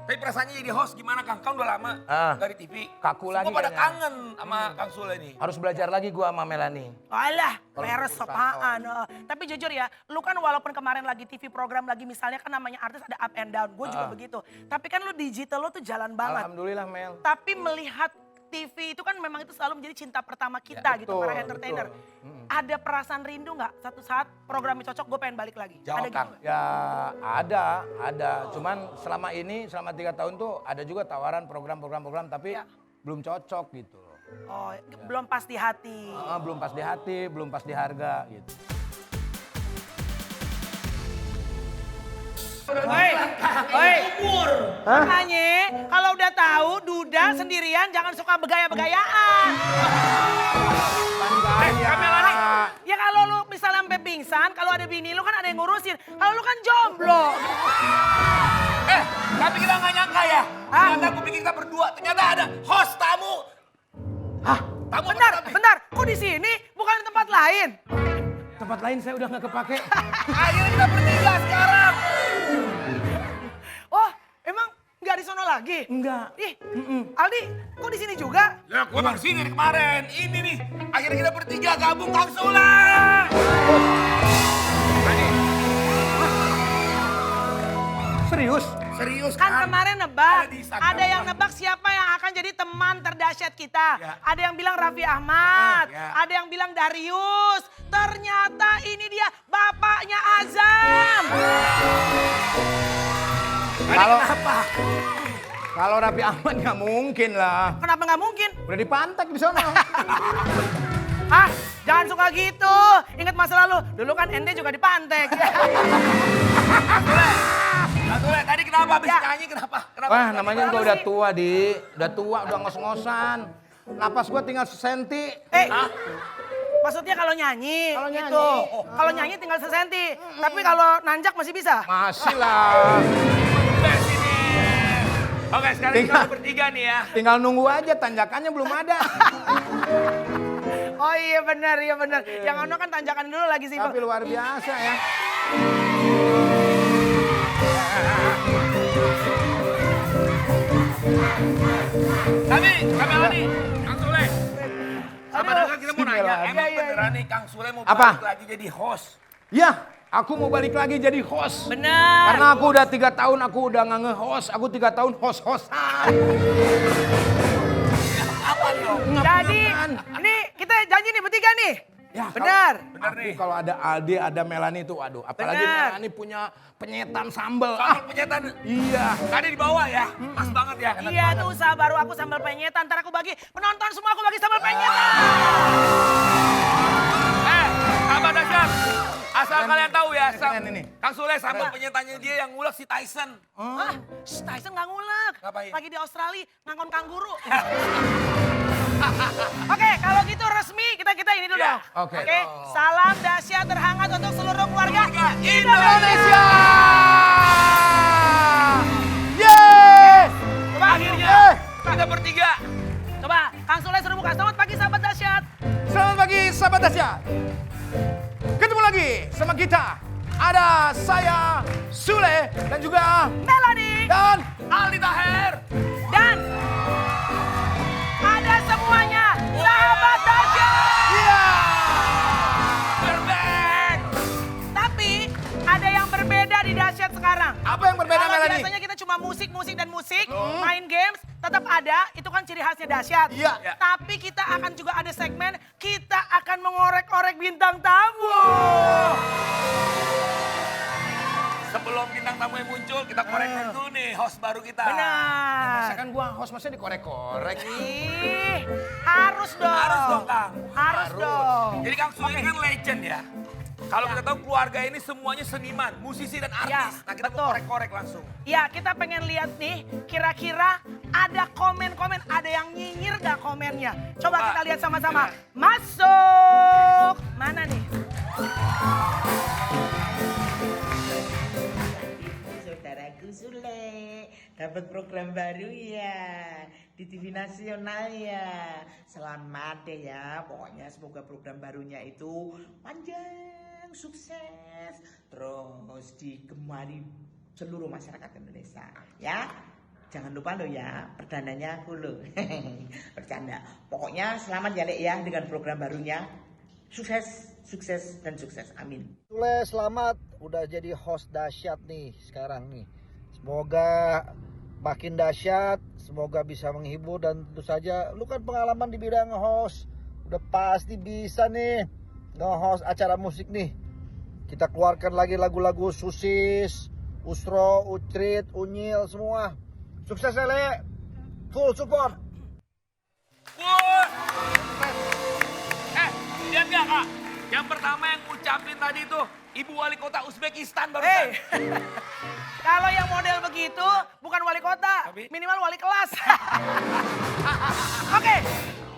Tapi perasaannya jadi host gimana Kang? Kang udah lama dari TV. Kaku lagi Semua pada kayaknya. kangen sama Kang Sule nih. Harus belajar lagi gua sama Melanie. Alah, Kalau peres urusan apaan. Tapi jujur ya, lu kan walaupun kemarin lagi TV program lagi misalnya kan namanya artis ada up and down. Gue juga begitu. Tapi kan lu digital lu tuh jalan banget. Alhamdulillah Mel. Tapi melihat TV itu kan memang itu selalu menjadi cinta pertama kita Ya, gitu, betul, para entertainer. Ada perasaan rindu nggak satu saat programnya cocok gue pengen balik lagi? Jawab, Ada Kang. gitu? Ya ada. Cuman selama 3 tahun tuh ada juga tawaran program tapi Ya. belum cocok gitu. Oh, belum pas di hati. Belum pas di hati, belum pas di harga gitu. Oi, makanya kalau udah tahu Duda sendirian jangan suka begaya-begayaan. Melanie. Ya kalau lu misalnya sampai pingsan, kalau ada bini lu kan ada yang ngurusin. Kalau lu kan jomblo. Tapi kita nggak nyangka ya. Hah? Ternyata aku pikir kita berdua, ternyata ada host tamu. Hah? Tamu Bentar, apa tapi? bentar. Kok di sini bukan di tempat lain? Tempat lain saya udah nggak kepake. Akhirnya kita bertiga sekarang. Oh, emang nggak di sono lagi? Enggak. Ih, Aldi, kok di sini juga? Ya, gue emang sini dari kemarin. Ini nih, akhirnya kita bertiga gabung Kang Sule. Serius? Serius Kan kemarin nebak, Ada di Instagram, ada yang Bang. nebak siapa yang akan jadi teman terdahsyat kita. Ya. Ada yang bilang Raffi Ahmad, Ya. ada yang bilang Darius. Ternyata ini dia bapaknya Azam. Kalau Apa? kalau Raffi Ahmad nggak mungkin lah. Kenapa nggak mungkin? Udah dipantek di sana. Ah, jangan suka gitu. Ingat masa lalu, dulu kan ente juga dipantek. Kang Sule, tadi kenapa habis Ya. nyanyi kenapa? Kenapa? Wah, namanya Kenapa juga udah sih? tua, Di. Udah tua, udah ngos-ngosan. Napas gua tinggal sesenti. Maksudnya kalau nyanyi, Kalau nyanyi. gitu. Kalau nyanyi tinggal sesenti. Tapi kalau nanjak masih bisa. Masih lah. Udah sini. Oke, sekarang kita Tinggal. udah bertiga nih ya. Tinggal nunggu aja, tanjakannya belum ada. Oh iya benar, iya benar. Yang ono kan tanjakan dulu lagi sih. Tapi luar biasa ya. Tapi, Melanie, Kang Sule. Sama Aduh. dengan kita mau Si nanya, Melanie. emang Iya. beneran nih Kang Sule mau Apa? balik lagi jadi host? Ya, aku mau balik lagi jadi host. Benar. Karena aku udah 3 tahun, aku udah nggak nge-host. Aku 3 tahun host-hostan. Apa dong? Jadi ini kita janji nih bertiga nih. Ya, Benar. Bener Aku nih. kalau ada Aldi, ada Melanie tuh, aduh. Apalagi Benar. Melanie punya penyetan sambel. Sambal penyetan. Iya. Tadi di bawah ya, pas banget ya. Iya tuh usaha baru aku sambal penyetan. Ntar aku bagi penonton semua aku bagi sambal penyetan. Sahabat dahsyat. Asal kalian tahu ya, Keren ini. Kang Sule sambal penyetannya dia yang ngulek si Tyson. Hah? Shh, Tyson nggak ngulek. Ngapain? Lagi di Australia ngangkon kanguru. Oke, kalau gitu resmi kita ini dulu Ya, dong. oke. Salam dahsyat terhangat untuk seluruh keluarga Indonesia. Indonesia! Yeay! Coba, Akhirnya kita bertiga. coba Kang Sule suruh buka. Selamat pagi sahabat dahsyat. Selamat pagi sahabat dahsyat. Ketemu lagi sama kita. Ada saya, Sule, dan juga Melanie dan Aldi Taher. dan ada semuanya sahabat dahsyat. Iya. We're back. Tapi ada yang berbeda di dahsyat sekarang. Apa yang berbeda, Kalau Melanie? biasanya kita cuma musik dan musik, main games, tetap ada. Itu kan ciri khasnya dahsyat. Iya. Ya. Tapi kita akan juga ada segmen, kita akan mengorek-orek bintang tamu. Sebelum bintang tamu yang muncul, kita korek dulu nih host baru kita. Benar. Masa kan gua host masa dikorek-korek. Ih, harus dong. Harus dong, Kang. Harus dong. Jadi Kang Sule ini kan legend ya. Kalau kita tahu keluarga ini semuanya seniman, musisi dan artis. Ya, Nah kita betul. mau korek-korek langsung. Ya, kita pengen lihat nih, kira-kira ada komen-komen, ada yang nyinyir gak komennya? Coba Coba. kita lihat sama-sama. Masuk! Mana nih? Saudaraku Sule, dapat program baru ya di TV nasional ya. Selamat deh ya, pokoknya semoga program barunya itu panjang, sukses, terus digemari seluruh masyarakat Indonesia ya. Jangan lupa lo ya, perdananya aku lo. Bercanda. Pokoknya selamat ya Lek ya dengan program barunya. Sukses, sukses, dan sukses. Amin. Sule, selamat udah jadi host dahsyat nih sekarang nih. Semoga makin dahsyat, semoga bisa menghibur dan tentu saja lu kan pengalaman di bidang host. Udah pasti bisa nih nge-host acara musik nih. Kita keluarkan lagi lagu-lagu Susis, Usro, Ucrit, Unyil semua. Sukses ya, Le. Full support. Wah. Lihat gak Kak? Yang pertama yang ngucapin tadi tuh Ibu Wali Kota Uzbekistan barusan. Kalau yang model begitu bukan wali kota, Tapi? minimal wali kelas. Oke,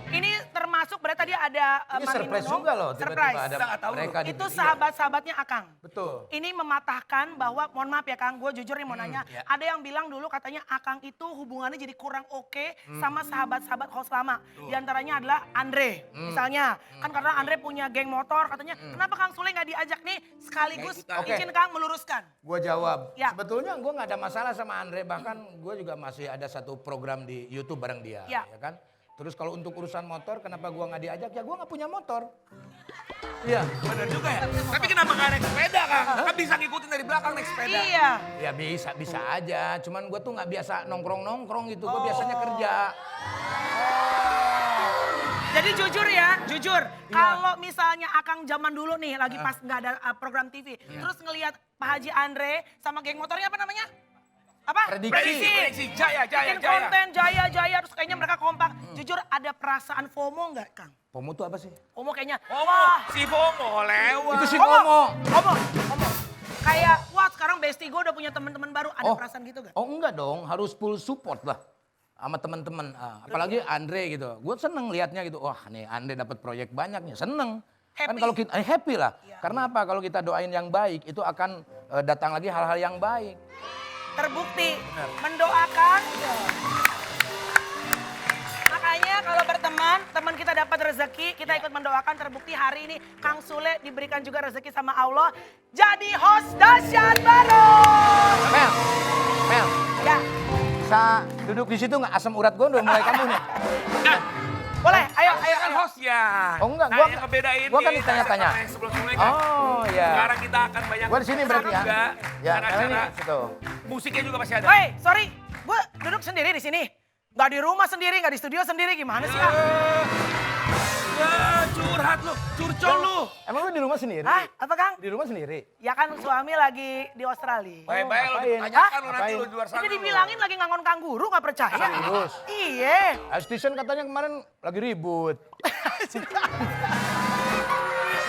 ini termasuk berarti tadi ada Ini Mami surprise Nunung. juga loh, tiba-tiba Surprise. ada Kita nggak tahu mereka di Itu sahabat-sahabatnya Akang. Betul. Ini mematahkan bahwa, mohon maaf ya Kang, gue jujur nih mau nanya. ya. Ada yang bilang dulu katanya Akang itu hubungannya jadi kurang oke sama sahabat-sahabat host lama. Di antaranya adalah Andre, misalnya. Kan karena Andre punya geng motor, katanya kenapa Kang Sule nggak diajak nih sekaligus Nggak ikutan. izin Kang meluruskan. Gue jawab, Ya. sebetulnya gue nggak ada masalah sama Andre, bahkan gue juga masih ada satu program di YouTube bareng dia, Ya. ya kan. Terus kalau untuk urusan motor, kenapa gue nggak diajak? Ya gue nggak punya motor. Iya. Bener juga ya. Tapi kenapa gak naik sepeda Kang? Kan bisa ngikutin dari belakang naik sepeda. Iya. Ya bisa aja. Cuman gue tuh nggak biasa nongkrong gitu. Gue biasanya kerja. Jadi jujur ya, jujur. Kalau misalnya Akang zaman dulu nih lagi pas nggak ada program TV, terus ngelihat Pak Haji Andre sama geng motornya apa namanya? Apa? Prediksi. Jaya. Bikin konten jaya, terus kayaknya mereka kompak. Jujur ada perasaan FOMO nggak Kang? FOMO tuh apa sih? FOMO kayaknya, Si FOMO lewat. Itu si FOMO. FOMO. Kayak, wah sekarang Besti gue udah punya teman-teman baru. Ada perasaan gitu gak? Oh enggak dong, harus full support lah sama teman-teman. Apalagi Andre gitu. Gue seneng liatnya gitu. Wah nih Andre dapat proyek banyak nih, seneng. Kan Happy. kalau kita happy lah. Karena apa? Kalau kita doain yang baik itu akan datang lagi hal-hal yang baik. Terbukti, mendoakan. Makanya kalau berteman, teman kita dapat rezeki, kita ikut mendoakan. Terbukti hari ini Kang Sule diberikan juga rezeki sama Allah. Jadi host dahsyat baru. Mel, Ya, bisa duduk di situ nggak? Asam urat gue udah mulai kambuh nih. boleh. Ayo. Kan hostnya. Oh, enggak, Nah, gua- yang ngebedain gua kan nih, ditanya-tanya. sama yang sebelum-sebelumnya kan. Oh iya. Sekarang kita akan banyak. Gue di sini berarti ya. juga. Ya, Dan Mel ini acara situ. musiknya juga masih ada. Woi, sorry. Gue duduk sendiri di sini. Gak di rumah sendiri, gak di studio sendiri. Gimana sih? Ya, curhat lu, curcol lu. Emang lu di rumah sendiri? Hah? Apa Kang? Di rumah sendiri? Ya kan suami lagi di Australia. Baik-baik lu ngapain? ditanyakan lu nanti Ngapain? lu di luar sana. Ini lu. dibilangin lagi ngangon kangguru, gak percaya? Serius? Iya. Asisten katanya kemarin lagi ribut.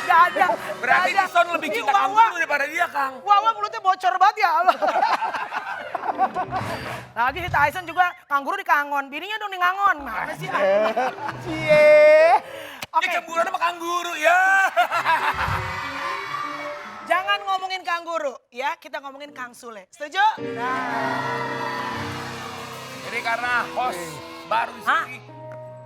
Gak ada. Berarti gak ada. Son lebih Ih, cinta Wawa. kamu daripada dia, Kang. Wawa mulutnya bocor banget ya Allah. Lagi si Tyson juga kangguru di kangon. Bininya dong di ngangon. Mana sih? Cie. Oke, Dia cemburuan sama kangguru ya. jangan ngomongin kangguru. Ya, kita ngomongin Kang Sule. Setuju? Jadi karena host baru di Hah? sini.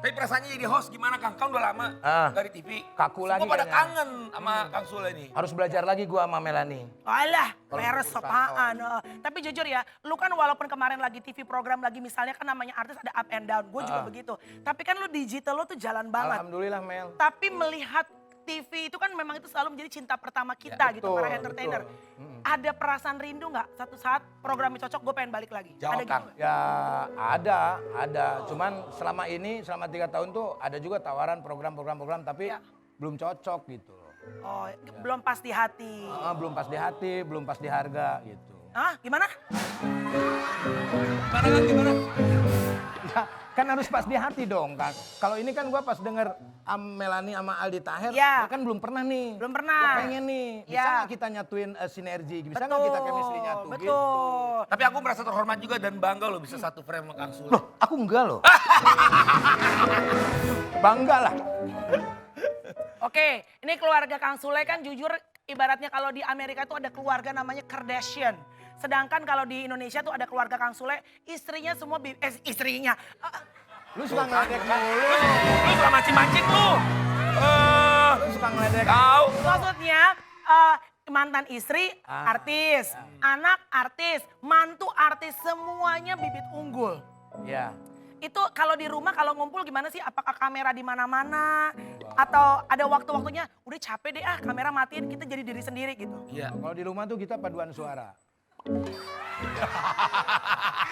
Tapi perasaannya jadi host gimana Kang? Kan udah lama dari TV. Kaku lagi Semua pada kayaknya. kangen sama Kang Sule nih. Harus belajar lagi gua sama Melani. Alah, Kalau peres urusan apaan. Tapi jujur ya, lu kan walaupun kemarin lagi TV program lagi misalnya kan namanya artis ada up and down. Gue juga begitu. Tapi kan lu digital lu tuh jalan banget. Alhamdulillah Mel. Tapi melihat TV itu kan memang itu selalu menjadi cinta pertama kita Ya, gitu, betul, para entertainer. Ada perasaan rindu nggak satu saat programnya cocok gue pengen balik lagi? Jawab, Ada Kang. gitu nggak? Ya ada. Cuman selama ini, selama 3 tahun tuh ada juga tawaran program tapi Ya. belum cocok gitu. Oh, belum pas di hati. Belum pas di hati, belum pas di harga gitu. Hah, gimana? Gimana Kang? Gimana? Ya, kan harus pas di hati dong Kang. Kalau ini kan gua pas denger Melani sama Aldi Taher, Ya. kan belum pernah nih. Belum pernah. Gua pengen nih, bisa Ya. nggak kita nyatuin sinergi, bisa nggak kita chemistry nyatu gitu. Betul. Tapi aku merasa terhormat juga dan bangga loh bisa satu frame sama Kang Sule. Loh, aku enggak loh. Bangga lah. Oke, ini keluarga Kang Sule kan jujur ibaratnya kalau di Amerika tuh ada keluarga namanya Kardashian. Sedangkan kalau di Indonesia tuh ada keluarga Kang Sule, istrinya semua, istrinya. Lu suka ngeledek mulu. Lu suka mancing-mancing lu. Lu suka ngeledek. Tahu. Maksudnya mantan istri artis, anak artis, mantu artis, semuanya bibit unggul. Ya. Itu kalau di rumah kalau ngumpul gimana sih? Apakah kamera di mana-mana atau ada waktu-waktunya udah capek deh kamera matiin kita jadi diri sendiri gitu. Iya. Kalau di rumah tuh kita paduan suara.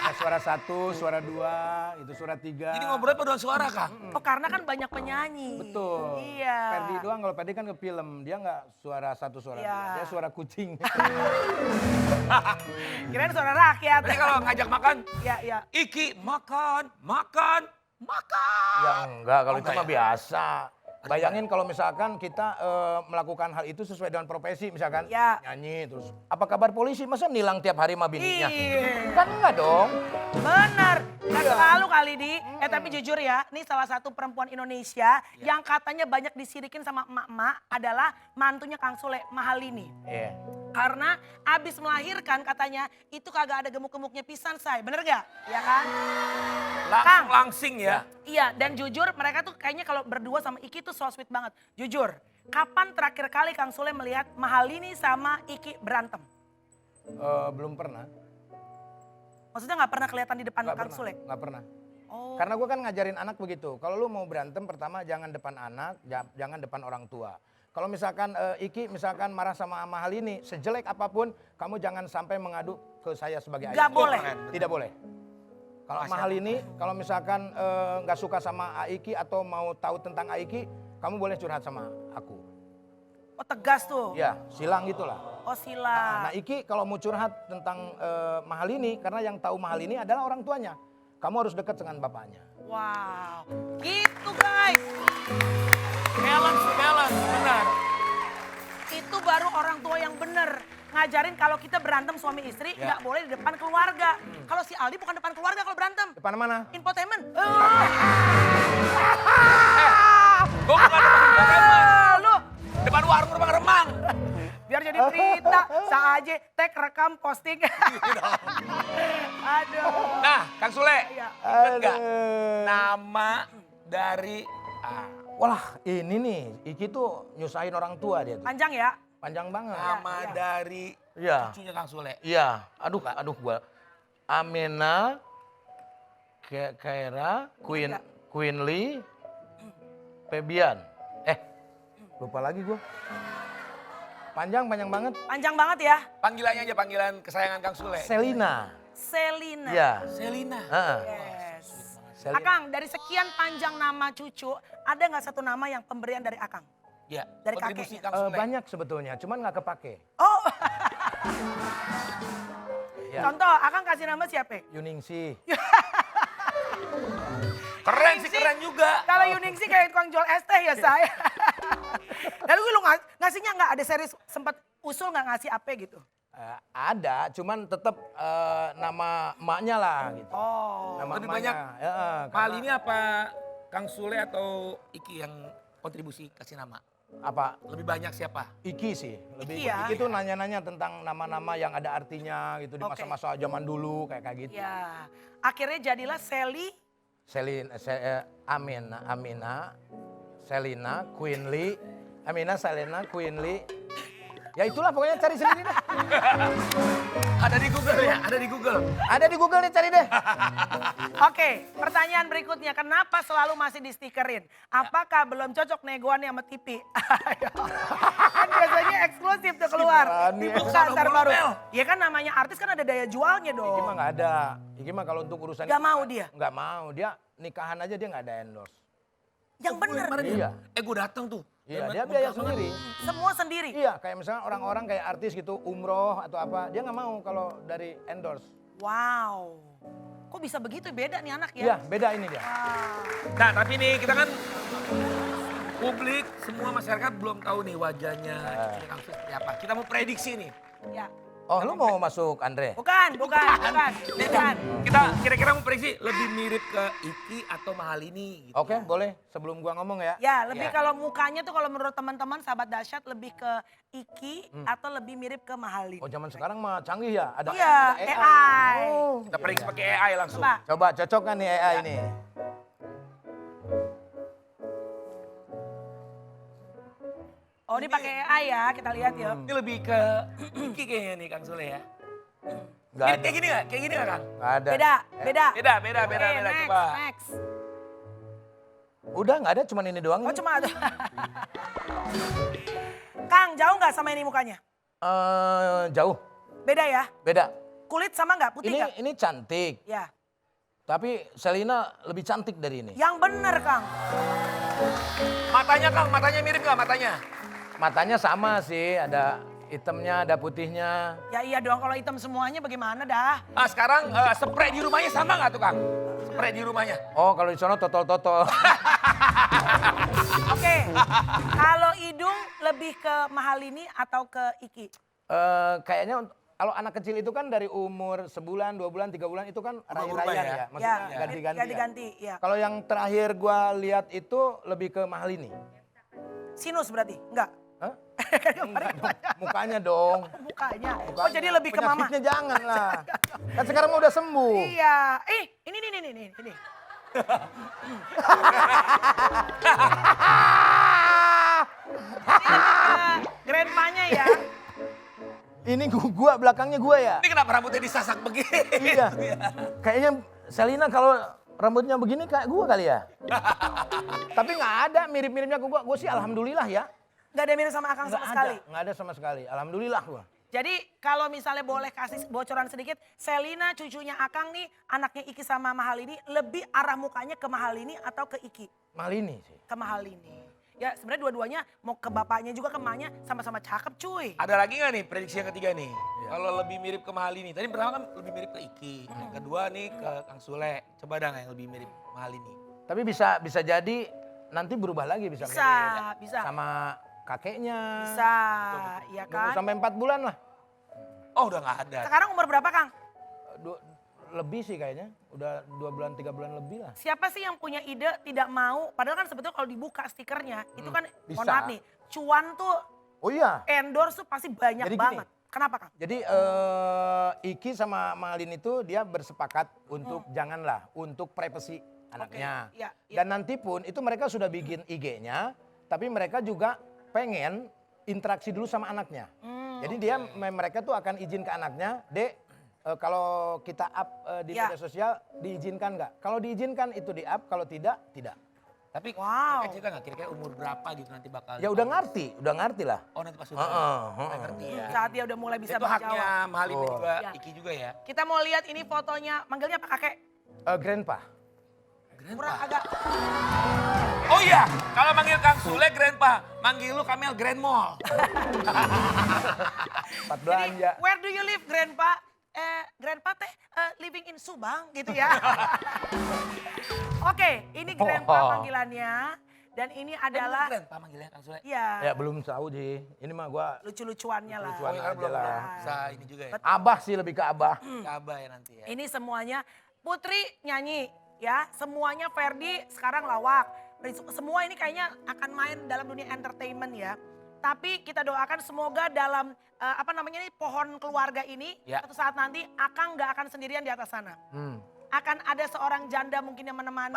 Ada suara 1, suara 2, itu suara 3. Jadi ngobrolnya paduan suara, Kang? Oh karena kan banyak penyanyi. Betul. Iya. Ferdi doang, kalau Ferdi kan ke film, dia nggak suara 1, suara 2, Iya. dia suara kucing. Kirain suara rakyat. Berarti kalau ngajak makan, Iya, iya. Iki makan, makan, makan. Ya enggak, kalau itu enggak mah ya? biasa. Bayangin kalau misalkan kita melakukan hal itu sesuai dengan profesi, misalkan Ya. nyanyi terus. Apa kabar polisi? Masa nilang tiap hari sama bininya? Iya. Kan enggak dong. Bener, gak selalu kali di. Tapi jujur ya, ini salah satu perempuan Indonesia yang katanya banyak disirikin sama emak-emak adalah mantunya Kang Sule, Mahalini. Iya. Karena abis melahirkan katanya itu kagak ada gemuk-gemuknya pisan say, bener gak? Ya kan? Kang. Langsing ya. Iya dan jujur mereka tuh kayaknya kalau berdua sama Iki tuh so sweet banget. Jujur, kapan terakhir kali Kang Sule melihat Mahalini sama Iki berantem? Belum pernah. Maksudnya gak pernah kelihatan di depan Kang Sule? Nggak pernah. Oh. Karena gue kan ngajarin anak begitu. Kalau lu mau berantem pertama jangan depan anak, jangan depan orang tua. Kalau misalkan Iki misalkan marah sama hal ini, sejelek apapun kamu jangan sampai mengadu ke saya sebagai ayah. Gak boleh. Tidak boleh. Kalau mahal ini, kalau misalkan nggak suka sama Aiki atau mau tahu tentang Aiki, kamu boleh curhat sama aku. Oh tegas tuh. Ya, silang gitulah. Oh sila. Nah Iki kalau mau curhat tentang mahal ini, karena yang tahu mahal ini adalah orang tuanya. Kamu harus dekat dengan bapaknya. Wow. Gitu guys. Balance, benar. Itu baru orang tua yang bener. Ngajarin kalau kita berantem suami istri nggak boleh di depan keluarga. Kalau si Aldi bukan depan keluarga kalau berantem. Depan mana? Infotainment. Gue bukan depan remang. Lu Depan warung remang-remang. biar jadi berita. Aja tag rekam posting. Aduh. Nah, Kang Sule, Iya. ingat gak nama dari Wah ini nih, Iki tuh nyusahin orang tua dia tuh. Panjang ya. Panjang banget. nama dari Iya. cucunya Kang Sule? Iya, aduh gua. Amena, Kaira, Queen Lee, Febian. Lupa lagi gua. Panjang banget. Panjang banget ya. Panggilannya aja, panggilan kesayangan Kang Sule. Selina. Selina. Iya. Selina. Heeh. Yes. Selina. Akang, dari sekian panjang nama cucu, ada nggak satu nama yang pemberian dari Akang? Ya, Dari kontribusi kakeknya. Kang Sule. Banyak sebetulnya, cuman nggak kepake. Oh, Ya. contoh, Akang kasih nama siapa? Yuningsih. Keren sih, keren juga. Kalau Yuningsi kayak tukang jual es teh ya saya. Lalu lu ngasihnya nggak ada series sempat usul nggak ngasih apa gitu? Ada, cuman tetap nama emaknya lah gitu. Oh. Nama Lebih emaknya. banyak Karena- Kali ini apa Kang Sule atau Iki yang kontribusi kasih nama? apa? Lebih banyak siapa? Iki sih, lebih Iki ya? Iki tuh nanya-nanya tentang nama-nama yang ada artinya gitu di Oke. masa-masa zaman dulu kayak gitu. Ya, akhirnya jadilah Sally. Amina, Selina, Queen Lee, Amina, Selina, Queen Lee. Ya itulah pokoknya cari sendiri deh. Ada di Google ya, ada di Google. Ada di Google nih cari deh. Oke, pertanyaan berikutnya, kenapa selalu masih di stikerin? Apakah belum cocok negoannya sama TV? Kan biasanya eksklusif tuh keluar. berani. Dibuka ntar Mulu, baru. Mel. Ya kan namanya artis kan ada daya jualnya Iki dong. mah nggak ada. Iki mah kalau untuk urusan Gak mau dia? Nggak mau, dia nikahan aja dia nggak ada endorse. Yang bener. Iya. Gue datang tuh. Iya, dia biaya sendiri. Semua sendiri. Iya, kayak misalnya orang-orang kayak artis gitu umroh atau apa, dia nggak mau kalau dari endorse. Wow. Kok bisa begitu, beda nih anak Iya, ya? beda ini dia. Wah. Nah tapi nih kita kan publik, semua masyarakat belum tahu nih wajahnya Kang Sule seperti apa. Kita mau prediksi nih. Ya. Oh, lu mau masuk Andre? Bukan. Kita kira-kira mau prediksi lebih mirip ke Iki atau Mahalini gitu. Oke, boleh. Sebelum gua ngomong ya. Ya, lebih Ya. kalau mukanya tuh kalau menurut teman-teman sahabat dahsyat lebih ke Iki atau lebih mirip ke Mahalini. Oh, zaman sekarang mah canggih ya. Ada Iya, ada AI. Oh, Kita prediksi pakai AI langsung. Coba. coba cocok kan nih AI ini. Oh ini pakai AI ya, kita lihat ya. Ini lebih ke Iki kayaknya nih Kang Sule ya. Nggak ada. Kayak gini nggak? Kayak gini nggak Kang? Nggak ada. Beda, beda. Beda, Oke, next, coba. next. Udah nggak ada, cuman ini doang. Oh ini. cuma ada. Kang, jauh nggak sama ini mukanya? Jauh, Beda ya? beda. Kulit sama nggak? Putih nggak? Ini cantik, Ya. tapi Selina lebih cantik dari ini. Yang bener Kang. Matanya Kang, matanya mirip nggak matanya? Matanya sama sih, ada hitamnya, ada putihnya. Ya iya dong, kalau hitam semuanya bagaimana dah? Ah, sekarang spray di rumahnya sama nggak tuh Kang? Spray di rumahnya. Oh, kalau di sono totol-totol. Oke, kalau hidung lebih ke Mahalini atau ke Iki? Kayaknya kalau anak kecil itu kan dari umur sebulan, 2 bulan, 3 bulan itu kan Berubah rai-raian ya? ya. Maksudnya ganti-ganti. kan. Ganti-ganti, ya. Kalau yang terakhir gua lihat itu lebih ke Mahalini. Sinus berarti? Enggak? Hah? Kan kemarin Enggak dong, banyak mukanya dong. mukanya. Oh Mukanya. jadi lebih ke mama? Penyakitnya jangan lah. Kan sekarang mah udah sembuh. Iya. Ini. Grandpa-nya ya. Ini gua belakangnya gua ya. Ini kenapa rambutnya disasak begini? Iya. Kayaknya Selina kalau rambutnya begini kayak gua kali ya. Tapi nggak ada mirip-miripnya ke gua. Gua sih alhamdulillah ya. Gak ada mirip sama Akang sama sekali. Nggak ada sama sekali. Alhamdulillah gua. Jadi kalau misalnya boleh kasih bocoran sedikit, Selina cucunya Akang nih, anaknya Iki sama Mahalini, lebih arah mukanya ke Mahalini atau ke Iki? Malini sih. Ke Mahalini. Ya sebenarnya dua-duanya mau ke bapaknya juga ke emaknya sama-sama cakep cuy. Ada lagi nggak nih prediksi yang ketiga nih? Kalau lebih mirip ke Mahalini. Tadi pertama kan lebih mirip ke Iki. Yang kedua nih ke Kang Sule. Coba dong yang lebih mirip Mahalini. Tapi bisa jadi nanti berubah lagi bisa. Bisa. Sama kakeknya. Bisa, iya Nunggu kan? sampai 4 bulan lah. Oh udah nggak ada. Sekarang umur berapa Kang? Lebih sih kayaknya. Udah 2 bulan, 3 bulan lebih lah. Siapa sih yang punya ide tidak mau, padahal kan sebetulnya kalau dibuka stikernya, itu kan, bisa. mohon maaf nih, cuan tuh Oh iya. endorse tuh pasti banyak Jadi gini. banget. Kenapa Kang? Jadi Iki sama Malin itu dia bersepakat untuk janganlah untuk privasi anaknya. Iya, iya. Dan nanti pun itu mereka sudah bikin IG-nya, tapi mereka juga pengen interaksi dulu sama anaknya. Jadi mereka tuh akan izin ke anaknya, Dek, kalau kita up di Ya. media sosial diizinkan nggak? Kalau diizinkan itu di up, kalau tidak, tidak. Tapi Wow. mereka cerita nggak kira-kira umur berapa gitu nanti bakal. Ya udah ngerti lah. Oh nanti pas udah. Udah ngerti ya. Saat dia udah mulai bisa Itu haknya menjawab. Mahalini juga, Ya. Iki juga ya. Kita mau lihat ini fotonya, manggilnya apa kakek? Grandpa. Kurang agak, Oh iya, kalau manggil Kang Sule Grandpa, manggil lu Kamel Grand Mall. Tempat belanja. where do you live Grandpa? Grandpa teh living in Subang gitu ya. Oke, ini Grandpa panggilannya. Dan ini adalah, Grandpa manggilnya Kang Sule. ya Ya belum tahu sih. Ini mah gua lucu-lucuannya lah. Lucu-lucuan Oh, ya, aja belum lah. bisa ini juga ya. Abah sih lebih ke abah. Abah ya nanti ya. Ini semuanya, Putri nyanyi ya, semuanya Ferdi sekarang lawak. Semua ini kayaknya akan main dalam dunia entertainment ya. Tapi kita doakan semoga dalam pohon keluarga ini Ya. suatu saat nanti Akang nggak akan sendirian di atas sana. Akan ada seorang janda mungkin yang menemani.